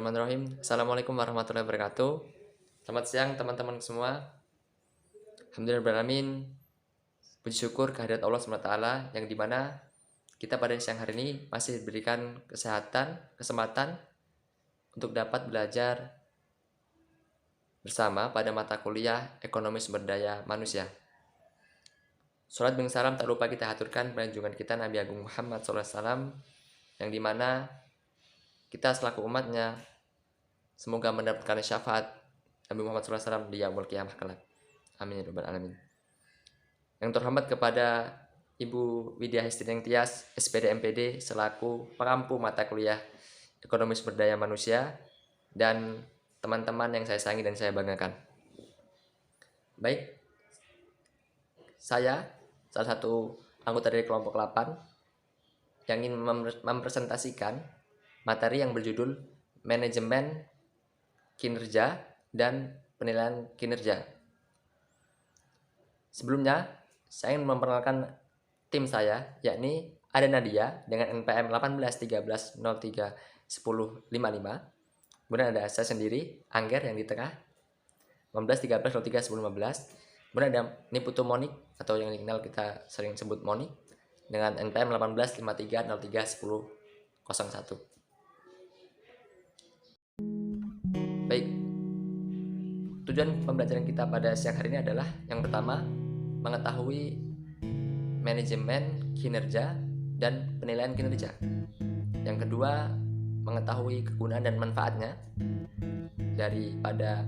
Bismillahirrahmanirrahim. Assalamualaikum warahmatullahi wabarakatuh. Selamat siang teman-teman semua. Alhamdulillahirrahmanirrahim. Puji syukur kehadirat Allah SWT yang dimana kita pada siang hari ini masih diberikan kesempatan untuk dapat belajar bersama pada mata kuliah Ekonomi Sumber Daya Manusia. Salat bin salam tak lupa kita haturkan pada junjungan kita Nabi Agung Muhammad SAW, yang dimana kita selaku umatnya semoga mendapatkan syafaat Nabi Muhammad SAW di yaumul qiyamah kelak. Amin ya rabbal alamin. Yang terhormat kepada Ibu Widya Hestineng Tias, SPD MPD selaku pengampu mata kuliah Ekonomi Sumber Daya Manusia, dan teman-teman yang saya sayangi dan saya banggakan. Baik, saya salah satu anggota dari kelompok 8 yang ingin mempresentasikan materi yang berjudul Manajemen Kinerja dan Penilaian Kinerja. Sebelumnya, saya ingin memperkenalkan tim saya, yakni ada Nadia dengan NPM 1813031055. Kemudian ada saya sendiri, Angger yang di tengah, 1913031015. Kemudian ada Niputu Monik atau yang dikenal kita sering sebut Monik dengan NPM 1853031001. Baik, tujuan pembelajaran kita pada siang hari ini adalah yang pertama, mengetahui manajemen kinerja dan penilaian kinerja. Yang kedua, mengetahui kegunaan dan manfaatnya daripada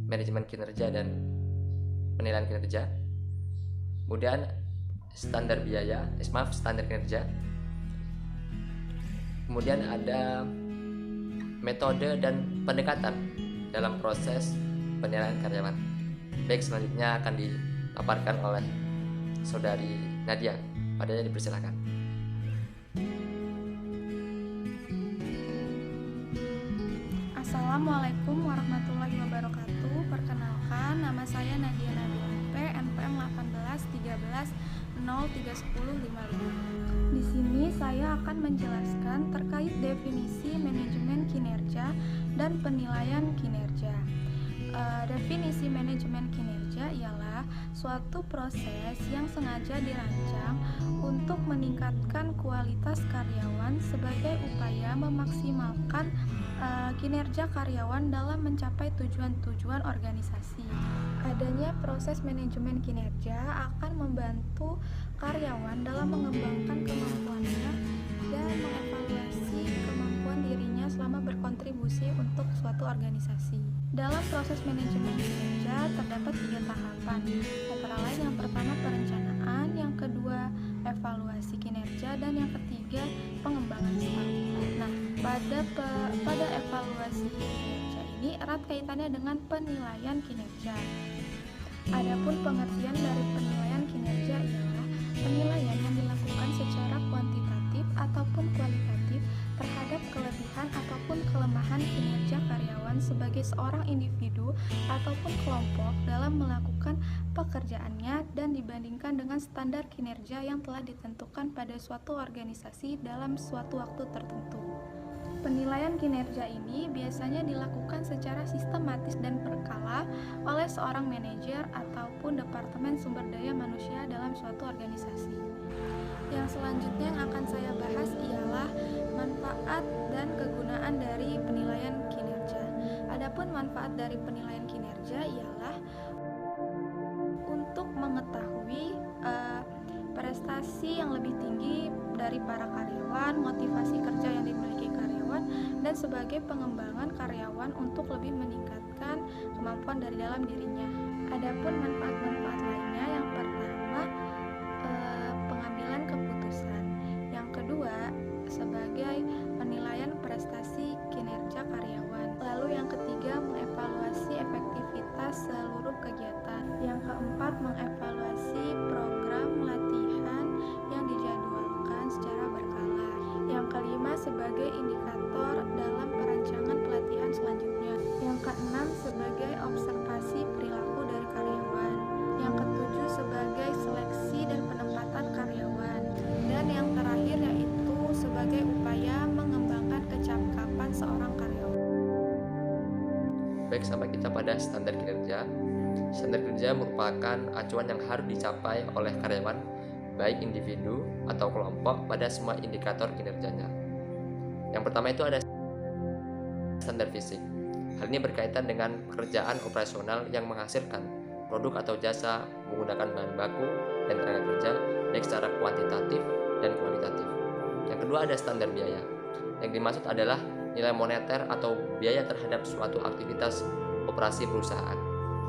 manajemen kinerja dan penilaian kinerja. Kemudian standar kinerja. Kemudian ada metode dan pendekatan dalam proses penilaian karyawan. Baik, selanjutnya akan dipaparkan oleh saudari Nadia. Padanya dipersilakan. Assalamualaikum warahmatullahi wabarakatuh. Perkenalkan, nama saya Nadia Nabianpe, NPM 1813031055. Di sini saya akan menjelaskan terkait definisi manajemen kinerja dan penilaian kinerja. Definisi manajemen kinerja ialah suatu proses yang sengaja dirancang untuk meningkatkan kualitas karyawan sebagai upaya memaksimalkan kinerja karyawan dalam mencapai tujuan-tujuan organisasi. Adanya proses manajemen kinerja akan membantu karyawan dalam mengembangkan kemampuannya dan mengevaluasi kemampuan dirinya selama berkontribusi untuk suatu organisasi. Dalam proses manajemen kinerja terdapat 3 tahapan, antara lain yang pertama perencanaan, yang kedua evaluasi kinerja, dan yang ketiga pengembangan staf. Nah, pada evaluasi kinerja ini erat kaitannya dengan penilaian kinerja. Adapun pengertian dari penilaian kinerja ialah penilaian yang dilakukan secara kuantitatif ataupun kualitatif terhadap kelebihan ataupun kelemahan kinerja karyawan sebagai seorang individu ataupun kelompok dalam melakukan pekerjaannya dan dibandingkan dengan standar kinerja yang telah ditentukan pada suatu organisasi dalam suatu waktu tertentu. Penilaian kinerja ini biasanya dilakukan secara sistematis dan berkala oleh seorang manajer ataupun departemen sumber daya manusia dalam suatu organisasi. Yang selanjutnya yang akan saya bahas ialah manfaat dan kegunaan dari penilaian kinerja. Adapun manfaat dari penilaian kinerja ialah untuk mengetahui prestasi yang lebih tinggi dari para karyawan, motivasi kerja yang dimiliki karyawan, dan sebagai pengembangan karyawan untuk lebih meningkatkan kemampuan dari dalam dirinya. Adapun manfaat-manfaat lainnya, yang pertama pengambilan keputusan, yang kedua sebagai penilaian prestasi kinerja karyawan, lalu yang ketiga mengevaluasi efektivitas seluruh kegiatan, yang keempat mengevaluasi program latihan yang dijadwalkan secara berkala, yang kelima sebagai indikator dalam perancangan pelatihan selanjutnya, yang keenam sebagai observasi perilaku dari karyawan, yang ketujuh sebagai seleksi dan penempatan karyawan, dan yang terakhir yaitu sebagai upaya mengembangkan kecakapan seorang karyawan. kita pada standar kinerja. Standar kinerja merupakan acuan yang harus dicapai oleh karyawan, baik individu atau kelompok, pada semua indikator kinerjanya. Yang pertama itu ada standar fisik. Hal ini berkaitan dengan pekerjaan operasional yang menghasilkan produk atau jasa menggunakan bahan baku dan tenaga kerja, baik secara kuantitatif dan kualitatif. Yang kedua ada standar biaya. Yang dimaksud adalah nilai moneter atau biaya terhadap suatu aktivitas operasi perusahaan.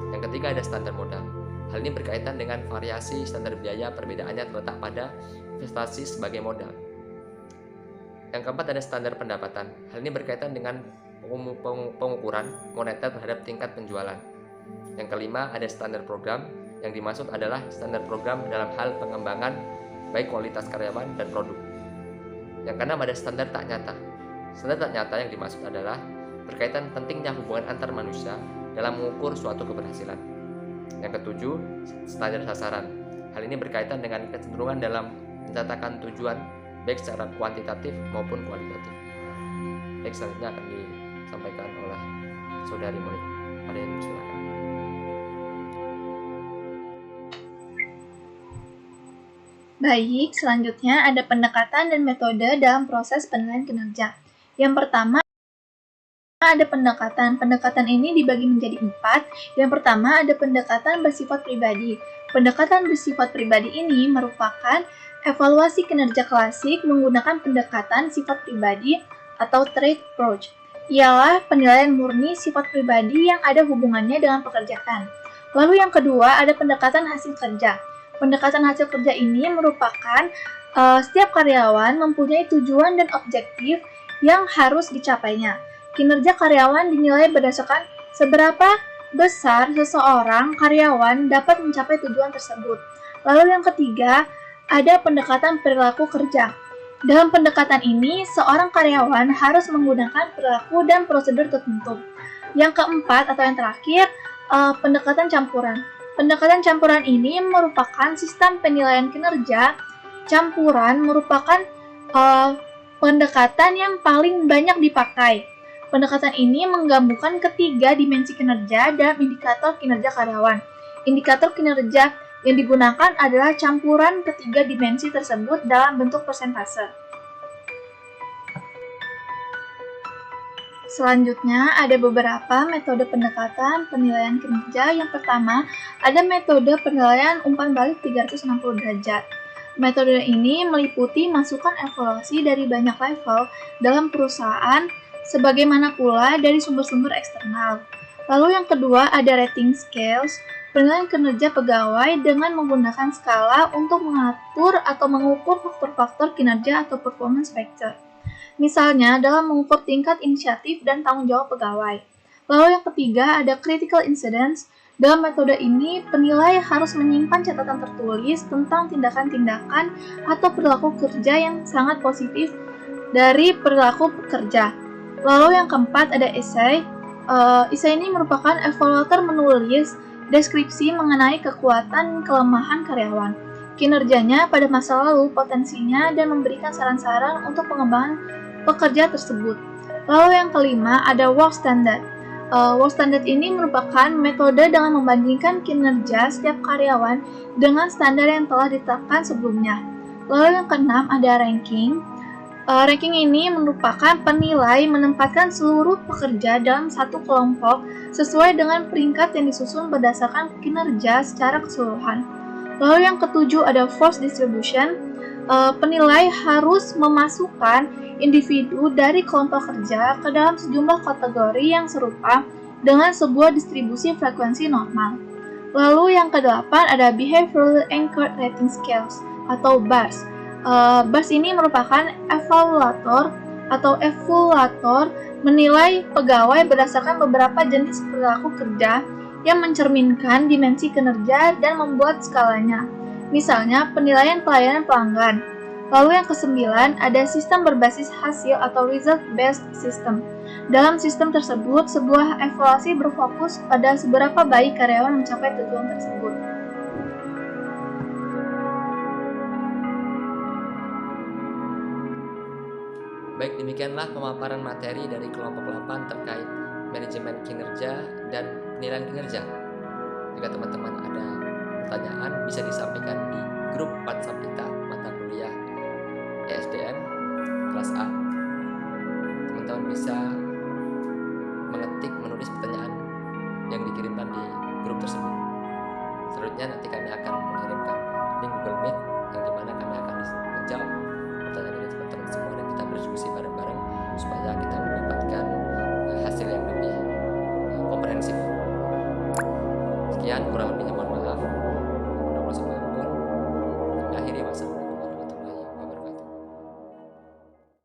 Yang ketiga ada standar modal. Hal ini berkaitan dengan variasi standar biaya, perbedaannya terletak pada investasi sebagai modal. Yang keempat ada standar pendapatan. Hal ini berkaitan dengan pengukuran moneter terhadap tingkat penjualan. Yang kelima ada standar program. Yang dimaksud adalah standar program dalam hal pengembangan baik kualitas karyawan dan produk. Yang keenam ada standar tak nyata. Standar tak nyata yang dimaksud adalah berkaitan pentingnya hubungan antar manusia dalam mengukur suatu keberhasilan. Yang ketujuh, standar sasaran. Hal ini berkaitan dengan kecenderungan dalam mencatatkan tujuan baik secara kuantitatif maupun kualitatif. Baik, selanjutnya akan disampaikan oleh Saudari Monik. Ada yang silakan. Baik, selanjutnya ada pendekatan dan metode dalam proses penilaian kinerja. Yang pertama ada pendekatan. Pendekatan ini dibagi menjadi 4. Yang pertama ada pendekatan bersifat pribadi. Pendekatan bersifat pribadi ini merupakan evaluasi kinerja klasik menggunakan pendekatan sifat pribadi atau trait approach. Ialah penilaian murni sifat pribadi yang ada hubungannya dengan pekerjaan. Lalu yang kedua ada pendekatan hasil kerja. Pendekatan hasil kerja ini merupakan setiap karyawan mempunyai tujuan dan objektif yang harus dicapainya. Kinerja karyawan dinilai berdasarkan seberapa besar seseorang karyawan dapat mencapai tujuan tersebut. Lalu yang ketiga, ada pendekatan perilaku kerja. Dalam pendekatan ini, seorang karyawan harus menggunakan perilaku dan prosedur tertentu. Yang keempat atau yang terakhir, pendekatan campuran. Pendekatan campuran ini merupakan sistem penilaian kinerja. Campuran merupakan pendekatan yang paling banyak dipakai. Pendekatan ini menggabungkan ketiga dimensi kinerja dalam indikator kinerja karyawan. Indikator kinerja yang digunakan adalah campuran ketiga dimensi tersebut dalam bentuk persentase. Selanjutnya, ada beberapa metode pendekatan penilaian kinerja. Yang pertama, ada metode penilaian umpan balik 360 derajat. Metode ini meliputi masukan evaluasi dari banyak level dalam perusahaan, sebagaimana pula dari sumber-sumber eksternal. Lalu yang kedua, ada rating scales, penilaian kinerja pegawai dengan menggunakan skala untuk mengatur atau mengukur faktor-faktor kinerja atau performance factor. Misalnya dalam mengukur tingkat inisiatif dan tanggung jawab pegawai. Lalu yang ketiga ada critical incidents. Dalam metode ini, penilai harus menyimpan catatan tertulis tentang tindakan-tindakan atau perilaku kerja yang sangat positif dari perilaku pekerja. Lalu yang keempat ada essay. Essay ini merupakan evaluator menulis deskripsi mengenai kekuatan kelemahan karyawan, kinerjanya pada masa lalu, potensinya, dan memberikan saran-saran untuk pengembangan pekerja tersebut. Lalu yang kelima ada work standard. Work standard ini merupakan metode dalam membandingkan kinerja setiap karyawan dengan standar yang telah ditetapkan sebelumnya. Lalu yang keenam ada ranking. Ranking ini merupakan penilai menempatkan seluruh pekerja dalam satu kelompok sesuai dengan peringkat yang disusun berdasarkan kinerja secara keseluruhan. Lalu yang ketujuh ada force distribution. Penilai harus memasukkan individu dari kelompok kerja ke dalam sejumlah kategori yang serupa dengan sebuah distribusi frekuensi normal. Lalu yang kedelapan ada behavioral anchored rating scales atau BARS. BARS ini merupakan evaluator menilai pegawai berdasarkan beberapa jenis perilaku kerja yang mencerminkan dimensi kinerja dan membuat skalanya. Misalnya penilaian pelayanan pelanggan. Lalu yang kesembilan ada sistem berbasis hasil atau result-based system. Dalam sistem tersebut, sebuah evaluasi berfokus pada seberapa baik karyawan mencapai tujuan tersebut. Baik, demikianlah pemaparan materi dari kelompok 8 terkait manajemen kinerja dan penilaian kinerja. Jika teman-teman ada pertanyaan bisa disampaikan di grup WhatsApp kita mata kuliah ESDM kelas A. Teman-teman bisa